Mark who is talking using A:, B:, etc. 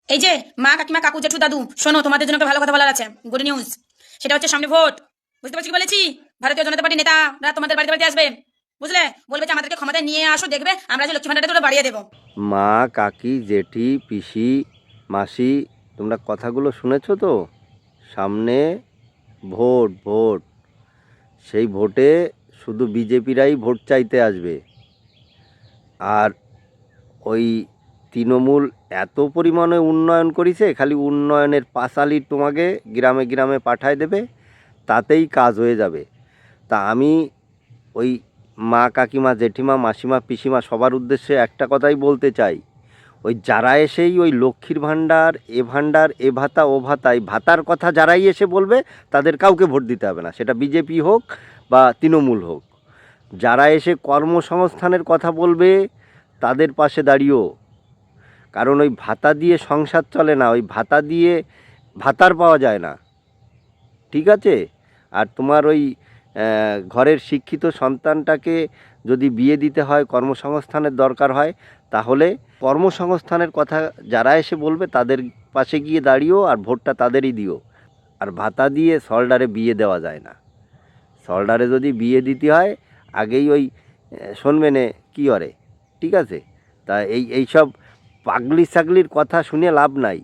A: এই যে মা কাকিমা কাকু জেঠু দাদু, শোনো, তোমাদের জন্য একটা ভালো কথা বলার আছে। Good news. সেটা হচ্ছে সামনে ভোট। বুঝতে পারছি কি বলেছি? ভারতীয় জনতা পার্টি নেতারা তোমাদের বাড়িতে বাড়িতে আসবে। বুঝলে? বলবে যে আমাদেরকে ক্ষমতায় নিয়ে আসো, দেখবে আমরা যে লক্ষ্মী ভান্ডারটা বাড়িয়ে দেবো।
B: মা, কাকি, জেঠি, পিসি, মাসি, তোমরা কথাগুলো শুনেছো তো? সামনে ভোট ভোট, সেই ভোটে শুধু বিজেপিরাই ভোট চাইতে আসবে। আর ওই তৃণমূল এত পরিমাণে উন্নয়ন করেছে, খালি উন্নয়নের পাঁচালি তোমাকে গ্রামে গ্রামে পাঠায় দেবে, তাতেই কাজ হয়ে যাবে। তা আমি ওই মা, কাকিমা, জেঠিমা, মাসিমা, পিসিমা সবার উদ্দেশ্যে একটা কথাই বলতে চাই। ওই যারা এসেই ওই লক্ষ্মীর ভাণ্ডার, এ ভাতা, ও ভাতা, এই ভাতার কথা যারাই এসে বলবে, তাদের কাউকে ভোট দিতে হবে না, সেটা বিজেপি হোক বা তৃণমূল হোক। যারা এসে কর্মসংস্থানের কথা বলবে, তাদের পাশে দাঁড়িয়েও। কারণ ওই ভাতা দিয়ে সংসার চলে না, ওই ভাতা দিয়ে ভাতার পাওয়া যায় না, ঠিক আছে? আর তোমার ওই ঘরের শিক্ষিত সন্তানটাকে যদি বিয়ে দিতে হয়, কর্মসংস্থানের দরকার হয়, তাহলে কর্মসংস্থানের কথা যারা এসে বলবে তাদের পাশে গিয়ে দাঁড়িয়েও, আর ভোটটা তাদেরই দিও। আর ভাতা দিয়ে সলডারে বিয়ে দেওয়া যায় না। সলডারে যদি বিয়ে দিতে হয়, আগেই ওই শুনবে নে কী করে, ঠিক আছে? তা এইসব পাগলি ছাগলির কথা শুনে লাভ নাই।